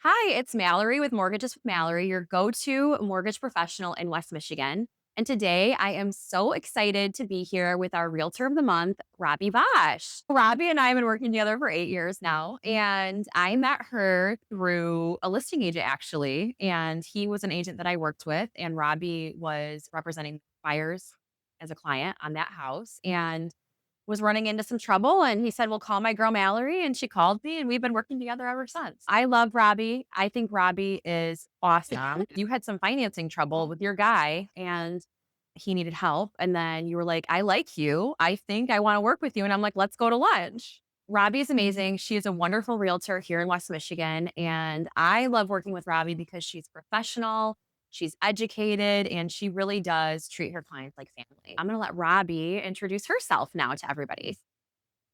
Hi, it's Mallory with Mortgages with Mallory, your go-to mortgage professional in West Michigan. And today I am so excited to be here with our Realtor of the Month, Robbie Bosch. Robbie and I have been working together for 8 years now, and I met her through a listing agent actually. And he was an agent that I worked with, and Robbie was representing buyers as a client on that house. And was running into some trouble and he said, "Well, call my girl Mallory." And she called me and we've been working together ever since. I love Robbie. I think Robbie is awesome. You had some financing trouble with your guy and he needed help. And then you were like, "I like you. I think I want to work with you." And I'm like, "Let's go to lunch." Robbie is amazing. She is a wonderful realtor here in West Michigan. And I love working with Robbie because she's professional, she's educated, and she really does treat her clients like family. I'm going to let Robbie introduce herself now to everybody.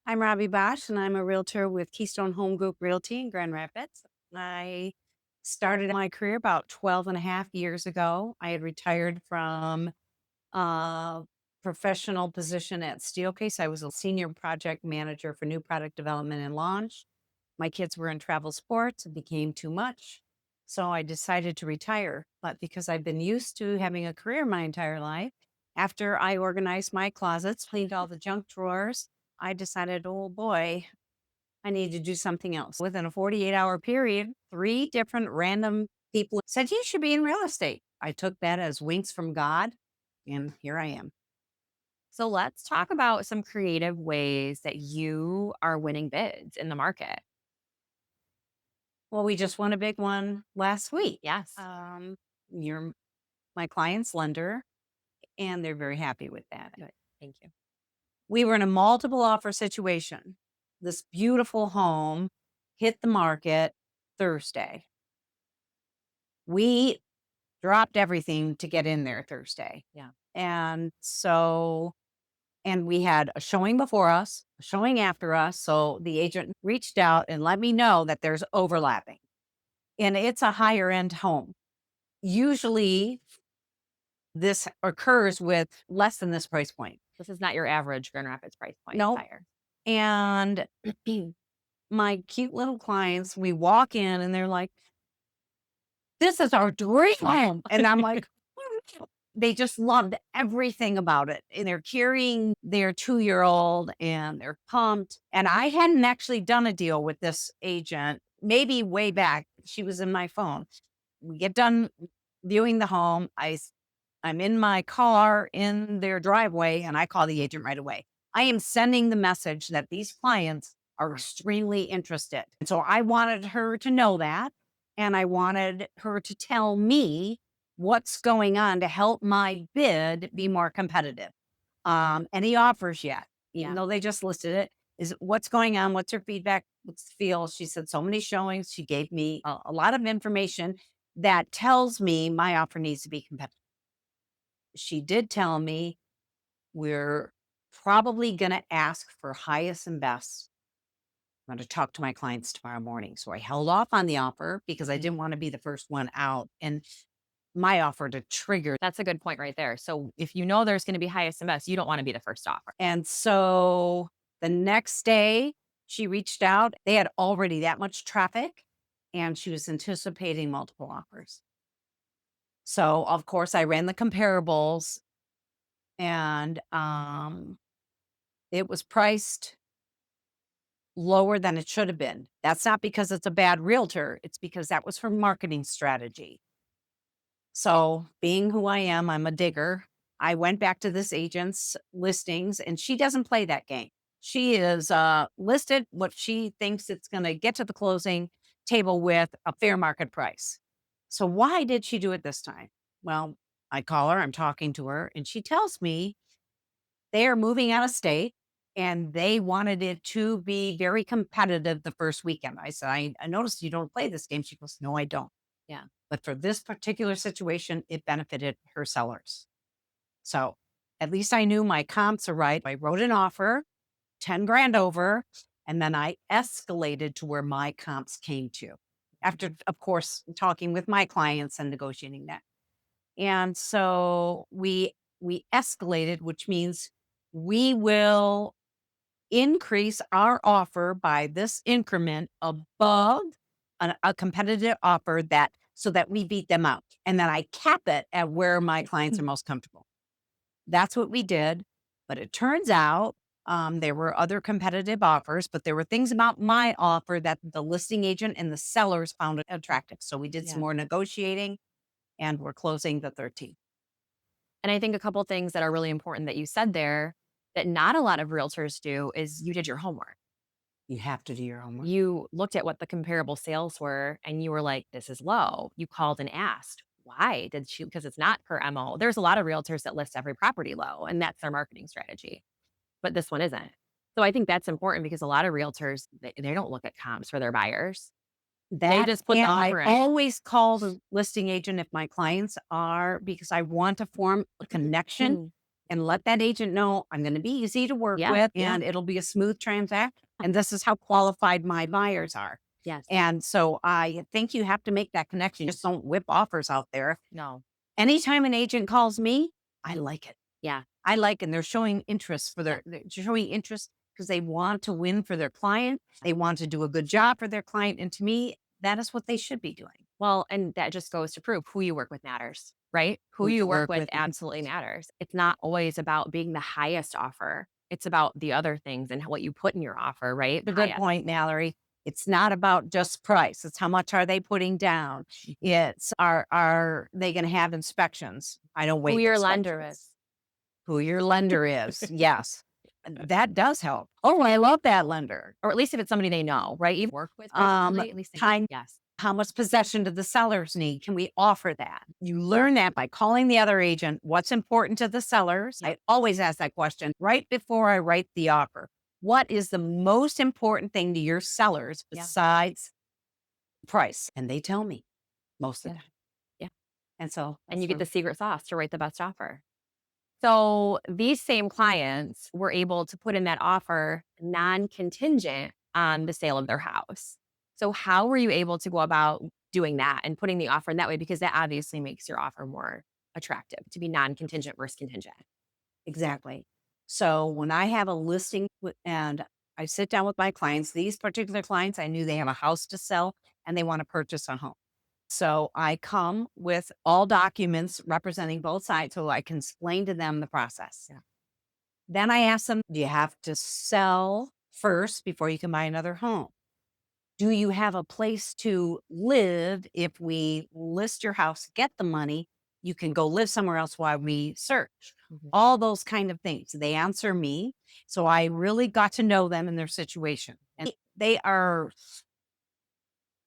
I'm Robbie Bosch, and I'm a realtor with Keystone Home Group Realty in Grand Rapids. I started my career about 12 and a half years ago. I had retired from a professional position at Steelcase. I was a senior project manager for new product development and launch. My kids were in travel sports, it became too much. So I decided to retire. But because I've been used to having a career my entire life, after I organized my closets, cleaned all the junk drawers, I decided, oh boy, I need to do something else. Within a 48-hour period, three different random people said, "You should be in real estate." I took that as winks from God, and here I am. So let's talk about some creative ways that you are winning bids in the market. Well, we just won a big one last week. Yes. Um, you're my client's lender, and they're very happy with that. Good. Thank you. We were in a multiple offer situation. This beautiful home hit the market Thursday. We dropped everything to get in there Thursday. Yeah. And so, and we had a showing before us, a showing after us. So the agent reached out and let me know that there's overlapping. And it's a higher end home. Usually this occurs with less than this price point. This is not your average Grand Rapids price point. It's Nope. higher. And my cute little clients, we walk in and they're like, "This is our dream home." And I'm like, they just loved everything about it. And they're carrying their 2-year-old and they're pumped. And I hadn't actually done a deal with this agent, maybe way back. She was in my phone. We get done viewing the home. I'm in my car in their driveway and I call the agent right away. I am sending the message that these clients are extremely interested. And so I wanted her to know that. And I wanted her to tell me what's going on to help my bid be more competitive. Any offers yet, even Yeah. though they just listed it, is what's going on? What's her feedback? What's the feel? She said so many showings. She gave me a lot of information that tells me my offer needs to be competitive. She did tell me we're probably going to ask for highest and best. I'm going to talk to my clients tomorrow morning. So I held off on the offer because I Okay. didn't want to be the first one out. And my offer to trigger. That's a good point right there. So if you know there's going to be highest and best, you don't want to be the first offer. And so the next day, she reached out. They had already that much traffic, and she was anticipating multiple offers. So, of course, I ran the comparables, and it was priced lower than it should have been. That's not because it's a bad realtor, it's because that was her marketing strategy. So, being who I am, I'm a digger. I went back to this agent's listings and she doesn't play that game. She is listed what she thinks it's going to get to the closing table with a fair market price. So, why did she do it this time? Well, I call her, I'm talking to her, and she tells me they are moving out of state and they wanted it to be very competitive the first weekend. I said, I noticed you don't play this game. She goes, "No, I don't. Yeah. But for this particular situation, it benefited her sellers." So at least I knew my comps are right. I wrote an offer, 10 grand over, and then I escalated to where my comps came to. After, of course, talking with my clients and negotiating that. And so we escalated, which means we will increase our offer by this increment above. a competitive offer that so that we beat them out. And then I cap it at where my clients are most comfortable. That's what we did. But it turns out there were other competitive offers, but there were things about my offer that the listing agent and the sellers found attractive. So we did some Yeah. more negotiating and we're closing the 13th. And I think a couple things that are really important that you said there that not a lot of realtors do is you did your homework. You have to do your homework. You looked at what the comparable sales were and you were like, this is low. You called and asked, why did she? Because it's not her MO. There's a lot of realtors that list every property low, and that's their marketing strategy, but this one isn't. So I think that's important because a lot of realtors, they don't look at comps for their buyers. They That just put the and I offer in. always call the listing agent if my clients are because I want to form a connection Mhm. and let that agent know I'm going to be easy to work Yeah, with yeah, and it'll be a smooth transaction. And this is how qualified my buyers are. yes. And so I think you have to make that connection. Just don't whip offers out there. No, Anytime an agent calls me, I like it. yeah, I like and they're showing interest for yeah. they're showing interest because they want to win for their client. They want to do a good job for their client. And to me, that is what they should be doing. Well, and that just goes to prove who you work with matters, right? Who Who you you work work with with. absolutely matters. It's not always about being the highest offer. It's about the other things and what you put in your offer, right? A good point, Mallory. It's not about just price. It's how much are they putting down. It's are they going to have inspections? I don't Who waive your lender inspections. is. Who your lender is? Yes, that does help. Oh, I love that lender. Or at least if it's somebody they know, right? Even work with Um, regularly, at least they kind. yes. How much possession do the sellers need? Can we offer that? You learn that by calling the other agent. What's important to the sellers? Yep. I always ask that question right before I write the offer. What is the most important thing to your sellers Yeah. besides price? And they tell me most of Yeah. the time. Yeah. And so And that's you get where the secret sauce to write the best offer. So these same clients were able to put in that offer non-contingent on the sale of their house. So how were you able to go about doing that and putting the offer in that way? Because that obviously makes your offer more attractive to be non-contingent versus contingent. exactly. So when I have a listing and I sit down with my clients, these particular clients, I knew they have a house to sell and they want to purchase a home. So I come with all documents representing both sides so I can explain to them the process. Yeah. Then I ask them, do you have to sell first before you can buy another home? Do you have a place to live? If we list your house, get the money, you can go live somewhere else while we search. Mhm. All those kind of things. They answer me. So I really got to know them and their situation. And they are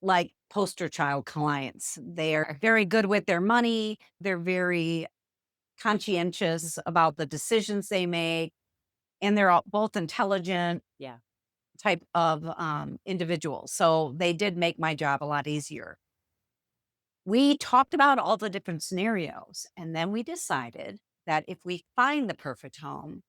like poster child clients. They are very good with their money. They're very conscientious about the decisions they make. And they're all both intelligent Yeah. type of individuals. So they did make my job a lot easier. We talked about all the different scenarios. And then we decided that if we find the perfect home,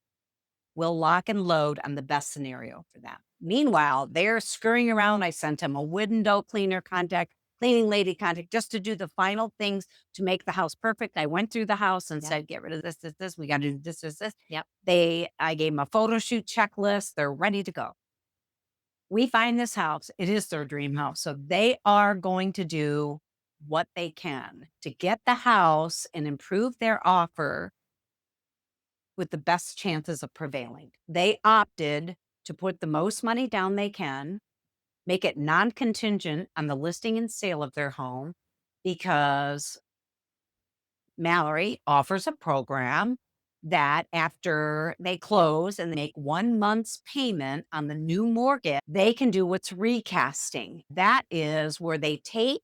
we'll lock and load on the best scenario for them. Meanwhile, they're scurrying around. I sent them a window cleaner contact, cleaning lady contact, just to do the final things to make the house perfect. I went through the house and Yeah. said, get rid of this, this, this. We got to do this, this, this. Yep. I gave them a photo shoot checklist. They're ready to go. We find this house. It is their dream house. So they are going to do what they can to get the house and improve their offer with the best chances of prevailing. They opted to put the most money down they can, make it non contingent on the listing and sale of their home because Mallory offers a program that after they close and they make 1 month's payment on the new mortgage, they can do what's recasting. That is where they take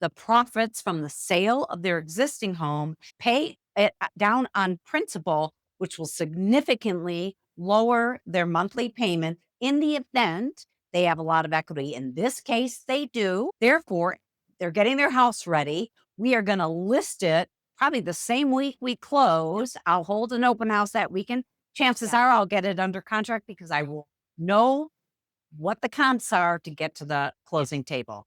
the profits from the sale of their existing home, pay it down on principal, which will significantly lower their monthly payment in the event they have a lot of equity. In this case, they do. Therefore, they're getting their house ready. We are going to list it probably the same week we close. I'll hold an open house that weekend. Chances Yeah. are I'll get it under contract because I will know what the comps are to get to the closing table.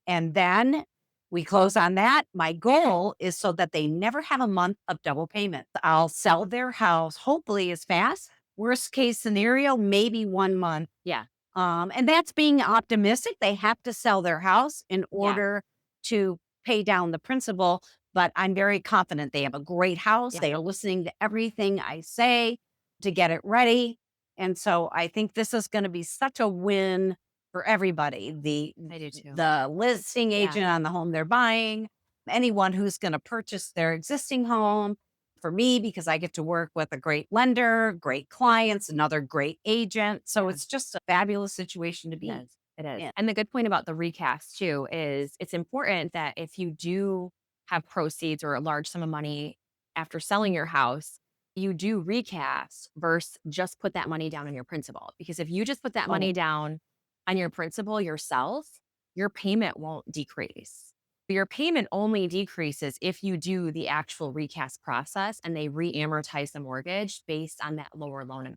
And then we close on that. My goal is so that they never have a month of double payment. I'll sell their house hopefully as fast. Worst case scenario, maybe 1 month Yeah. And that's being optimistic. They have to sell their house in Yeah. order to pay down the principal. But I'm very confident they have a great house. Yeah. They are listening to everything I say to get it ready. And so I think this is going to be such a win for everybody. I do too. The listing Yeah. agent on the home they're buying, anyone who's going to purchase their existing home, for me because I get to work with a great lender, great clients, another great agent. So Yeah. it's just a fabulous situation to It be is. It is. in. And the good point about the recast too is it's important that if you do have proceeds or a large sum of money after selling your house, you do recast versus just put that money down on your principal. Because if you just put that Oh, money down on your principal yourself, your payment won't decrease. Your payment only decreases if you do the actual recast process and they re-amortize the mortgage based on that lower loan.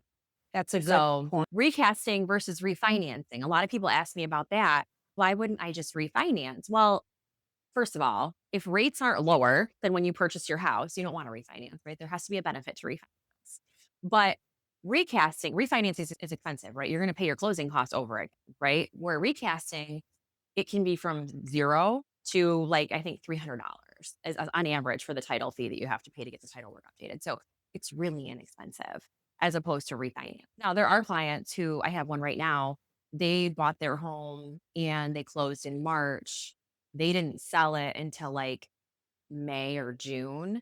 that's a good So, point. recasting versus refinancing. A lot of people ask me about that. Why wouldn't I just refinance? Well, first of all, if rates aren't lower than when you purchased your house, you don't want to refinance, right? There has to be a benefit to refinance. But refinancing is expensive, right? You're going to pay your closing costs over it, right? Where recasting, it can be from 0 to, like, I think $300 as on average for the title fee that you have to pay to get the title work updated. So it's really inexpensive as opposed to refinance. Now, there are clients who I have one right now, they bought their home and they closed in March. They didn't sell it until, like, May or June.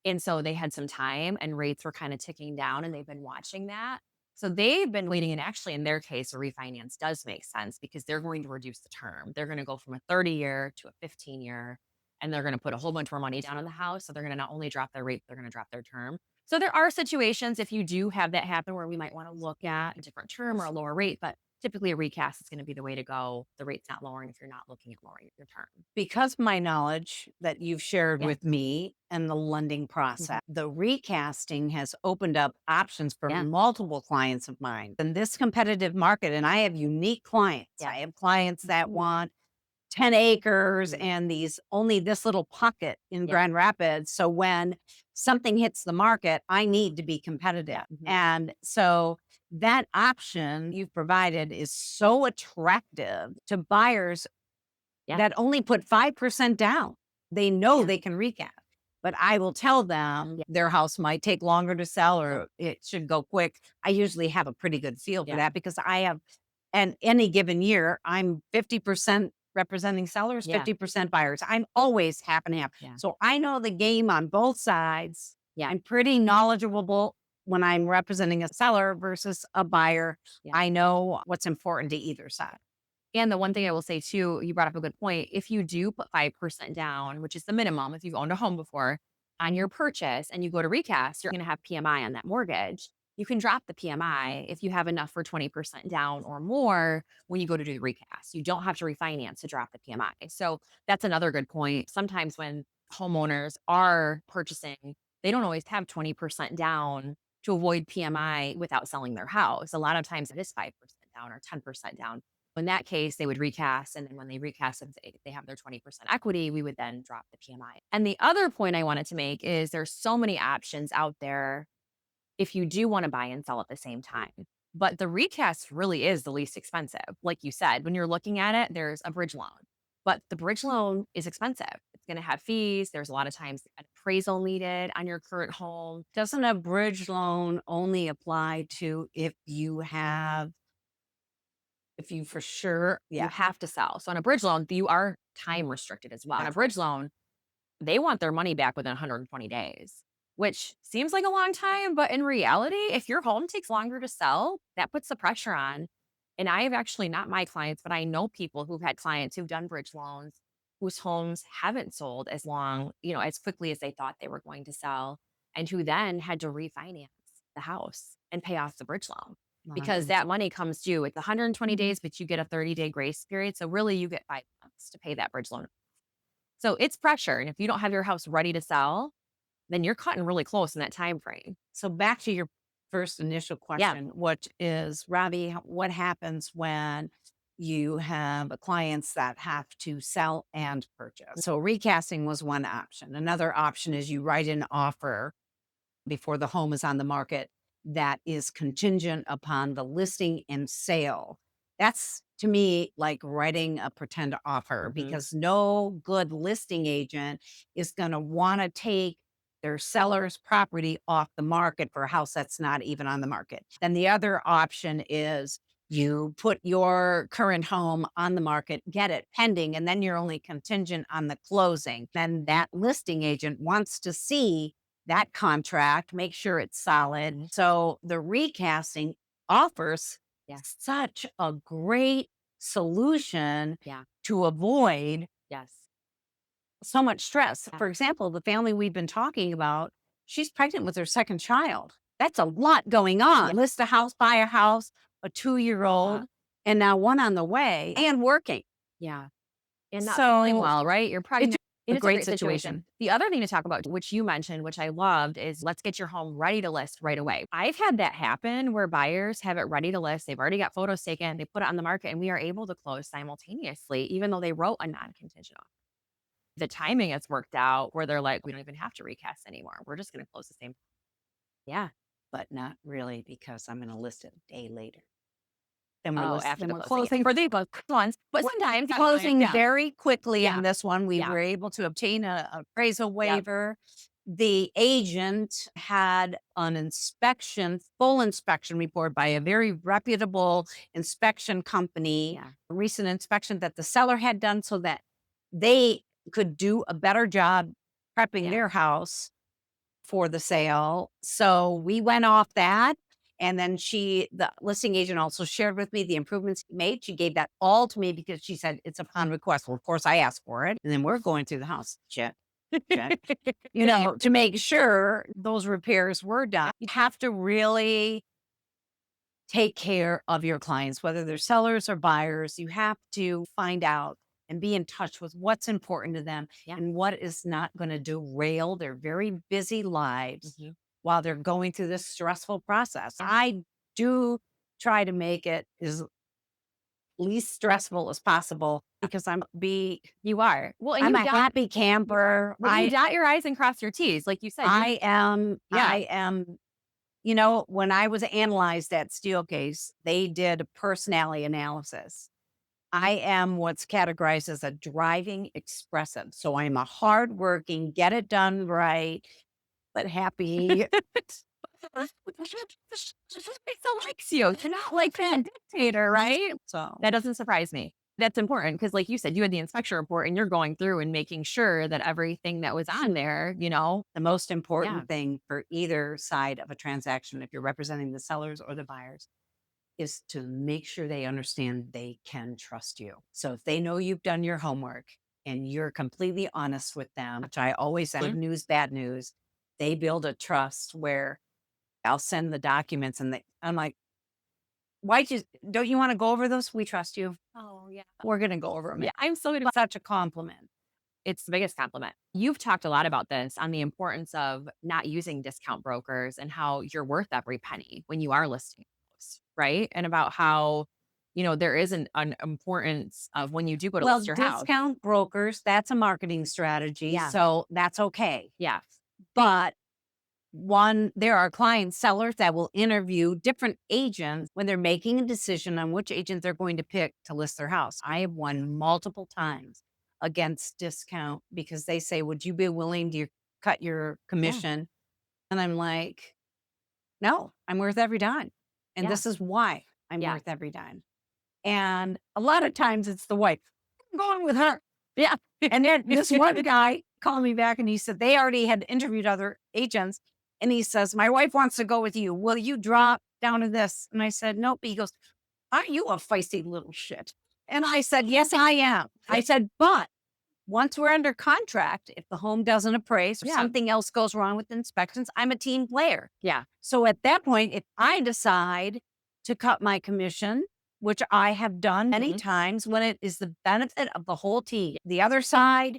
And so they had some time and rates were kind of ticking down and they've been watching that. So they've been waiting. And actually, in their case, a refinance does make sense because they're going to reduce the term. They're going to go from a 30-year to a 15-year and they're going to put a whole bunch more money down on the house. So they're going to not only drop their rate, they're going to drop their term. So there are situations if you do have that happen where we might want to look at a different term or a lower rate, but typically a recast is going to be the way to go. The rate's not lowering if you're not looking at lowering your term. Because of my knowledge that you've shared Yeah. with me and the lending Mhm. process, the recasting has opened up options for Yeah. multiple clients of mine in this competitive market. And I have unique clients. Yeah. I have clients that Mhm. want 10 acres Mhm. and these only this little pocket in Yeah. Grand Rapids. So when something hits the market, I need to be competitive. Yeah. Mhm. And so that option you've provided is so attractive to buyers Yeah. that only put 5% down. They know Yeah. they can recap, but I will tell them Yeah. their house might take longer to sell Yeah. or it should go quick. I usually have a pretty good feel for Yeah. that because I have, and any given year, I'm 50% representing sellers, Yeah. 50% buyers. I'm always half and half. Yeah. So I know the game on both sides. Yeah. I'm pretty knowledgeable when I'm representing a seller versus a buyer. Yeah. I know what's important to either side. And the one thing I will say too, you brought up a good point. If you do put 5% down, which is the minimum if you've owned a home before, on your purchase and you go to recast, you're going to have PMI on that mortgage. You can drop the PMI if you have enough for 20% down or more when you go to do the recast. You don't have to refinance to drop the PMI. So that's another good point. Sometimes when homeowners are purchasing, they don't always have 20% down to avoid PMI without selling their house. A lot of times it is 5% down or 10% down. In that case, they would recast, and then when they recast, if they have their 20% equity, we would then drop the PMI. And the other point I wanted to make is there's so many options out there if you do want to buy and sell at the same time. But the recast really is the least expensive. Like you said, when you're looking at it, there's a bridge loan, but the bridge loan is expensive. It's going to have fees. There's a lot of times an appraisal needed on your current home. Doesn't a bridge loan only apply to if you for sure You yeah. have to sell. So on a bridge loan, you are time restricted as well. On a Exactly. bridge loan, they want their money back within 120 days, which seems like a long time. But in reality, if your home takes longer to sell, that puts the pressure on. And I have actually not my clients, but I know people who've had clients who've done bridge loans whose homes haven't sold as long, as quickly as they thought they were going to sell, and who then had to refinance the house and pay off the bridge loan because Wow. that money comes due. It's 120 days, but you get a 30-day grace period. So really, you get 5 months to pay that bridge loan. So it's pressure, and if you don't have your house ready to sell, then you're cutting really close in that time frame. So back to your first initial Yeah. question, which is, Robbie, what happens when you have clients that have to sell and purchase? So recasting was one option. Another option is you write an offer before the home is on the market that is contingent upon the listing and sale. That's to me like writing a pretend offer because no good listing agent is going to want to take their seller's property off the market for a house that's not even on the market. Then the other option is you put your current home on the market, get it pending, and then you're only contingent on the closing. Then that listing agent wants to see that contract, make sure it's solid. So the recasting offers such a great solution Yeah. to avoid Yes. so much stress. Yeah. For example, the family we've been talking about, she's pregnant with her second child. That's a lot going on. Yeah. List a house, buy a house, a 2-year-old, and now one on the way and working. Yeah. And not feeling So well, right? You're it's pregnant. a It's a great great situation. situation. The other thing to talk about, which you mentioned, which I loved, is let's get your home ready to list right away. I've had that happen where buyers have it ready to list. They've already got photos taken, they put it on the market, and we are able to close simultaneously, even though they wrote a non-contingent offer. The timing has worked out where they're like, we don't even have to recast anymore. We're just going to close the same. Yeah. But not really because I'm going to list it a day later. Then we're Oh, list after then the we're closing. closing For the both ones, but we're sometimes closing yeah. very quickly Yeah. on this one. We Yeah. were able to obtain a appraisal Yep. waiver. The agent had an inspection, full inspection report by a very reputable inspection company, Yeah. a recent inspection that the seller had done so that they could do a better job prepping Yeah. their house for the sale. So we went off that. And then the listing agent also shared with me the improvements he made. She gave that all to me because she said it's upon request. Well, of course, I asked for it. And then we're going through the house. Check, check, to make sure those repairs were done. You have to really take care of your clients, whether they're sellers or buyers. You have to find out and be in touch with what's important to them Yeah. and what is not going to derail their very busy lives while they're going through this stressful process. Yeah. I do try to make it as least stressful as possible because You are. Well, and I'm you a happy camper. but you dot your I's and cross your T's. Like you said, you yeah. I am when I was analyzed at Steelcase, they did a personality analysis. I am what's categorized as a driving expressive. So I'm a hardworking, get it done right, but happy. still likes you. You're not like that dictator, right? So That doesn't surprise me. That's important because, like you said, you had the inspection report and you're going through and making sure that everything that was on there, the most yeah. important thing for either side of a transaction, if you're representing the sellers or the buyers, is to make sure they understand they can trust you. So if they know you've done your homework and you're completely honest with them, which I always am, good news, bad news, they build a trust where I'll send the documents and I'm like, don't you want to go over those? We trust you. Oh, yeah. We're going to go over them. Yeah. I'm so good. It's such a compliment. It's the biggest compliment. You've talked a lot about this on the importance of not using discount brokers and how you're worth every penny when you are listing a house, right? And about how, there is an importance of when you do go to Well, list your house. discount brokers, that's a marketing strategy. Yeah. So that's okay. Yeah. But there are client sellers that will interview different agents when they're making a decision on which agent they're going to pick to list their house. I have won multiple times against discount because they say, would you be willing to cut your commission? And I'm like, no, I'm worth every dime. And Yeah. this is why I'm Yeah. worth every dime. And a lot of times it's the wife. I'm going with her. Yeah. And then this one guy called me back and he said they already had interviewed other agents. And he says, my wife wants to go with you. Will you drop down to this? And I said, nope. He goes, aren't you a feisty little shit? And I said, yes, I am. I said, but once we're under contract, if the home doesn't appraise or Yeah. something else goes wrong with the inspections, I'm a team player. Yeah. So at that point, if I decide to cut my commission, which I have done many times when it is the benefit of the whole team, the other side,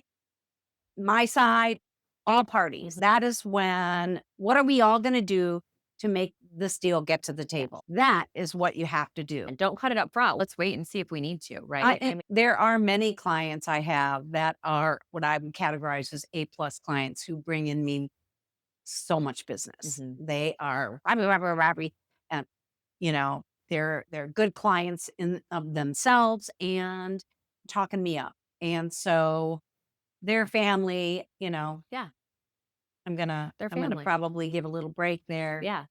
my side, all parties, that is when, what are we all going to do to make this deal get to the table? That is what you have to do. And don't cut it up front. Let's wait and see if we need to, right? There are many clients I have that are what I would categorize as A+ clients who bring in me so much business. They are, and They're good clients in of themselves and talking me up. And so their family, Yeah. Their I'm gonna family. probably give a little break there Yeah.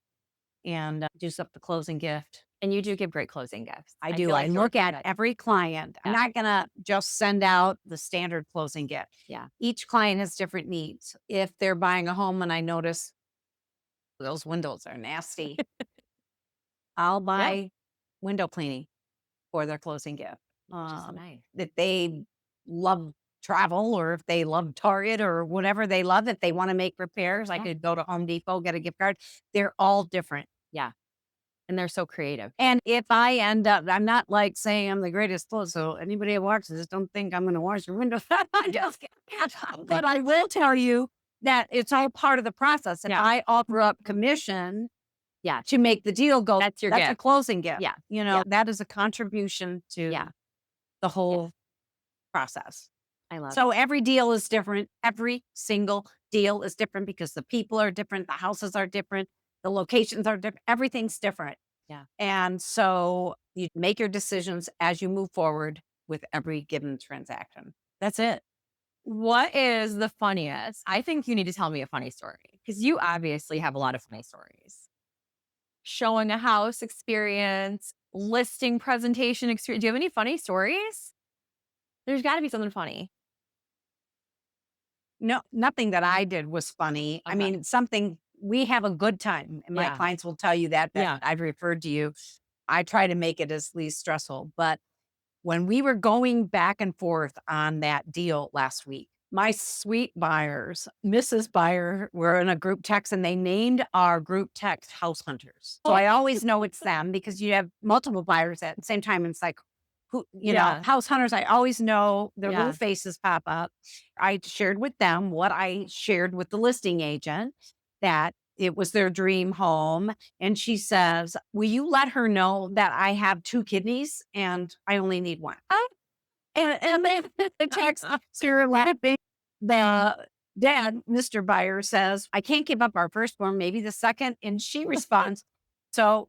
and do up the closing gift. And you do give great closing gifts. I I do. feel I like you're look at good. every client. I'm Yeah. not gonna just send out the standard closing gift. Yeah. Each client has different needs. If they're buying a home and I notice those windows are nasty, I'll Yeah. buy window cleaning for their closing gift. Which is nice. If they love travel or if they love Target or whatever they love, if they want to make repairs, I Yeah. could go to Home Depot, get a gift card. They're all different. Yeah. And they're so creative. And if I end up, I'm not like saying I'm the greatest clothes, so anybody that watches this, don't think I'm going to wash your windows. I just can't. But I will tell you that it's all part of the process. If Yeah. I offer up commission Yeah. to make the deal go, That's your that's a gift. closing gift. Yeah. That is a contribution to Yeah. the Yeah. whole process. I love it. So every deal is different. Every single deal is different because the people are different, the houses are different, the locations are different, everything's different. Yeah. And so you make your decisions as you move forward with every given transaction. That's it. What is the funniest? I think you need to tell me a funny story because you obviously have a lot of funny stories. Showing a house experience, listing presentation experience. Do you have any funny stories? There's got to be something funny. No, nothing that I did was funny. I Okay. mean, something we have a good time. And my Yeah. clients will tell you that Yeah. I've referred to you. I try to make it as least stressful. But when we were going back and forth on that deal last week, my sweet buyers, Mrs. Buyer, were in a group text and they named our group text house hunters. So I always know it's them because you have multiple buyers at the same time. And it's like, Yeah. house hunters, I always know their little Yeah. faces pop up. I shared with them what I shared with the listing agent, that it was their dream home. And she says, will you let her know that I have two kidneys and I only need one? And then the text, Sarah laughing. The dad, Mr. Buyer, says, I can't give up our firstborn, maybe the second. And she responds, so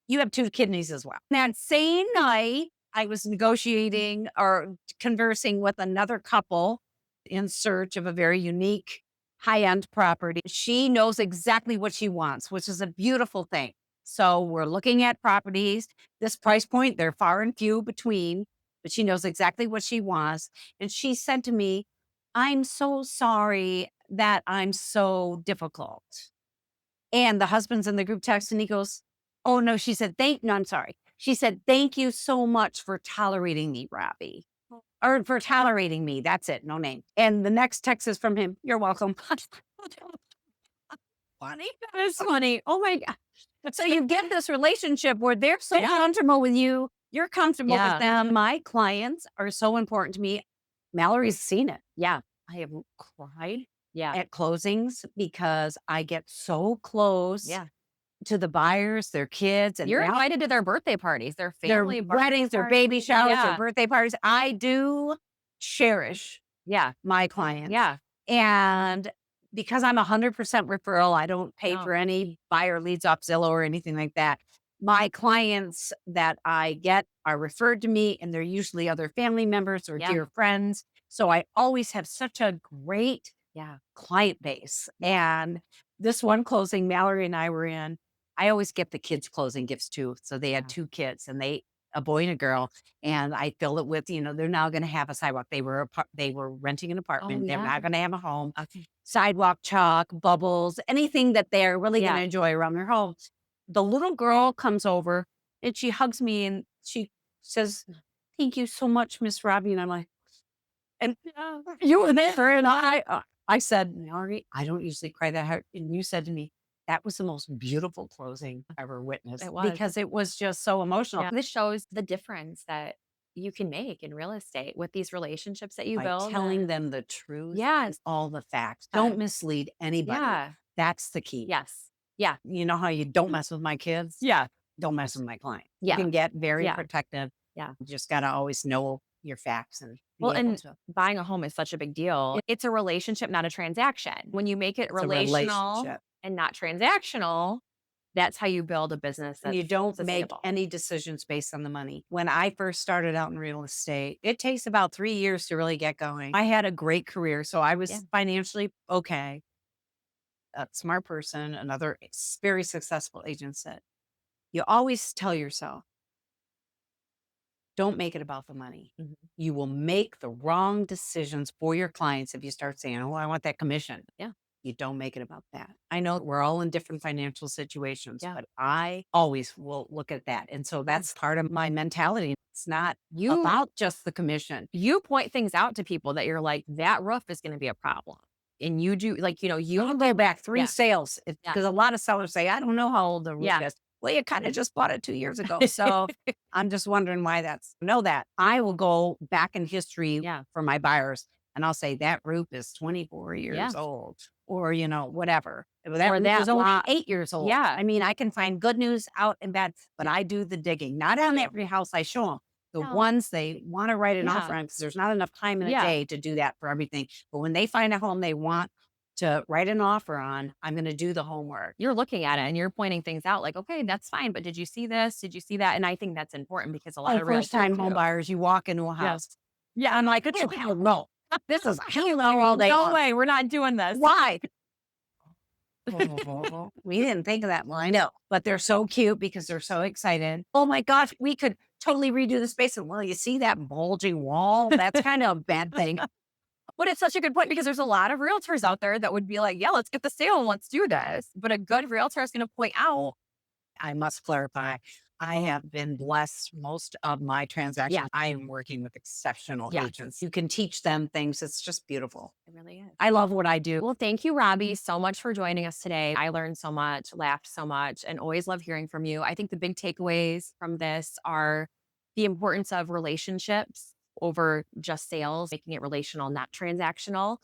you have two kidneys as well. That same night, I was negotiating or conversing with another couple in search of a very unique high-end property. She knows exactly what she wants, which is a beautiful thing. So we're looking at properties. This price point, they're far and few between, but she knows exactly what she wants. And she said to me, I'm so sorry that I'm so difficult. And the husband's in the group text and he goes, oh no, she said, no, I'm sorry. She said, thank you so much for tolerating me, Robbie. Or for tolerating me. That's it. No name. And the next text is from him. You're welcome. Funny. That is funny. Oh my God. So you get this relationship where they're so comfortable with you. You're comfortable Yeah. with them. My clients are so important to me. Mallory's seen it. Yeah. I have cried Yeah. at closings because I get so close Yeah. to the buyers, their kids, and You're now invited to their birthday parties, their their family weddings, their parties. baby showers, their Yeah. birthday parties. I do cherish Yeah. my clients. Yeah. And because I'm 100% referral, I don't pay No. for any buyer leads off Zillow or anything like that. My clients that I get are referred to me, and they're usually other family members or Yeah. dear friends. So I always have such a great Yeah. client base. And this one closing Mallory and I were in, I always get the kids closing gifts too. So they had Yeah. two kids and a boy and a girl. And I fill it with, they're now going to have a sidewalk. They were renting an apartment. Oh, They're yeah. not going to have a home. Okay. Sidewalk chalk, bubbles, anything that they're really going Yeah. to enjoy around their home. The little girl comes over and she hugs me and she says, thank you so much, Miss Robbie. And I'm like, and you were there. And I said, Mallory, I don't usually cry that hard. And you said to me, that was the most beautiful closing I ever witnessed It was. because it was just so emotional. Yeah. This shows the difference that you can make in real estate with these relationships that you By build. telling them the truth, Yes. all the facts. Yeah. Don't mislead anybody. Yeah. That's the key. Yes. Yeah. You know how you don't mess with my kids? Yeah. Don't mess with my client. Yeah. You can get very Yeah. protective. Yeah. You just got to always know your facts and be Well, able and to. buying a home is such a big deal. It's a relationship, not a transaction. When you make it It's a relational relationship. and not transactional, That's how you build a business And you that's don't make sustainable. any decisions based on the money. When I first started out in real estate, it takes about 3 years to really get going. I had a great career, so I Yeah. was financially okay. A smart person, another very successful agent said, "You always tell yourself, don't make it about the money. Mhm. You will make the wrong decisions for your clients if you start saying, 'Oh, I want that commission.'" Yeah. You don't make it about that. I know we're all in different financial situations, Yeah. but I always will look at that. And so that's part of my mentality. It's not You about just the commission. you point things out to people that you're like, "That roof is gonna be a problem." And you do like, I'll go back 3 yeah, sales yeah, because a lot of sellers say, "I don't know how old the roof yeah. is." Well, you kind of just bought it 2 years ago. So I'm just wondering why that's know that. I will go back in history Yeah, for my buyers and I'll say that roof is 24 yeah. years old or, whatever. Well, that Or roof is that only lot 8 years old. yeah, I mean, I can find good news out and bad, but yeah. I do the digging, not on every house I show them. The No. ones they want to write an offer Yeah, on because there's not enough time in a yeah. day to do that for everything. But when they find a home they want to write an offer on, I'm gonna do the homework. You're looking at it and you're pointing things out like, "Okay, that's fine, but did you see this? Did you see that?" And I think that's important because a lot Oh, of first realtors time home do. buyers, you walk into a Yeah. house. Yeah, I'm like, "Oh, hell no. This is hell no all day "No long." way, we're not doing this." Why? We didn't think of that. Well, I know, but they're so cute because they're so excited. Oh my gosh, we could totally redo the space. And well, you see that bulging wall? That's kind of a bad thing. But it's such a good point because there's a lot of realtors out there that would be like, "Yeah, let's get the sale and let's do this." But a good realtor is gonna point out I must clarify. I have been blessed most of my yeah, transactions. I am working with exceptional yeah, agents. You can teach them things. It's just beautiful. it really is. I love what I do. Well, thank you, Robbie, so much for joining us today. I learned so much, laughed so much, and always love hearing from you. I think the big takeaways from this are the importance of relationships over just sales, making it relational, not transactional,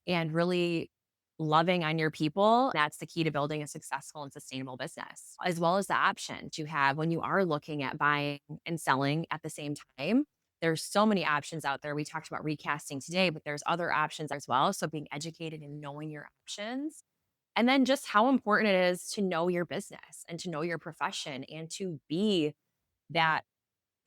and really loving on your people. That's the key to building a successful and sustainable business, as well as the options you have when you are looking at buying and selling at the same time. There's so many options out there. We talked about recasting today, but there's other options as well. So being educated and knowing your options. And then just how important it is to know your business and to know your profession and to be that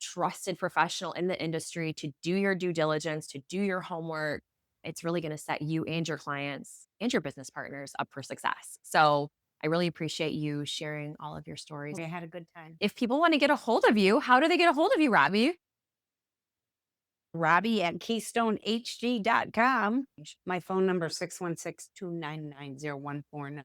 trusted professional in the industry, to do your due diligence, to do your homework. It's really going to set you and your clients and your business partners up for success. So I really appreciate you sharing all of your stories. I had a good time. If people want to get a hold of you, how do they get a hold of you, Robbie? Robbie at KeystoneHG.com. My phone number 616-299-0149.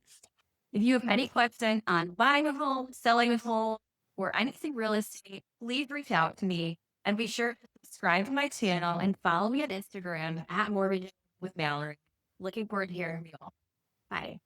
If you have any questions on buying a home, selling a home, or anything real estate, please reach out to me and be sure to subscribe to my channel and follow me on Instagram at Mortgage with Mallory. Looking forward to hearing from you all. Bye.